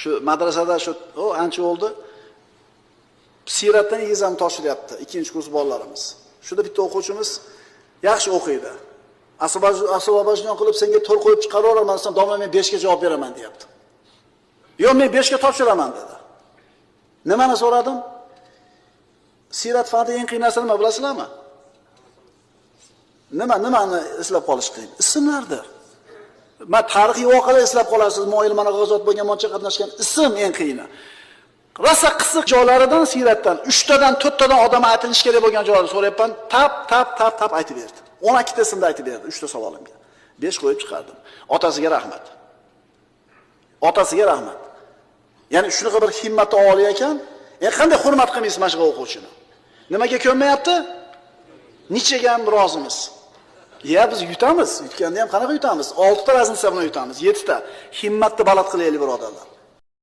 Shu madrasada ancha bo'ldi. Siyratdan examen topshiryapti 2-kurs bolalarimiz. Shunda bitta o'quvchimiz yaxshi o'qiydi. Asabobajnon qilib senga 4 qo'yib chiqaraveraman desam, domla men 5 ga javob beraman deyapti. Yo'q, men 5 ga topshiraman dedi. Nimani so'radim? Siyrat fanida eng qiyin narsa nima bilasizlarmi? Nimani eslab qolish qiyin? Ismlardir. Men tarixiy voqealar eslab qolasiz, Mo'il mana g'azot bo'lgan, moncha qatnashgan ism eng qiyini. Rosa qiziq joylaridan Siyratdan 3 tadan 4 tadan odam aytilish kerak bo'lgan joylarni so'rayapman, tap aytib berdi. 12 tasini aytib berdi 3 ta savolimga. 5 qo'yib chiqardim. Otasiga rahmat. Otasiga rahmat. Ya'ni shunaqa bir himmati oliy ekan, qanday hurmat qilmaysiz mana shu o'quvchini? Nimaga ko'nmayapti? Nichega ham rozimiz. Biz yutamiz. Yutganda ham qanaqa yutamiz? 6 ta razm hisobidan yutamiz, 7 ta. Himmatni baland qilaylik, birodarlar.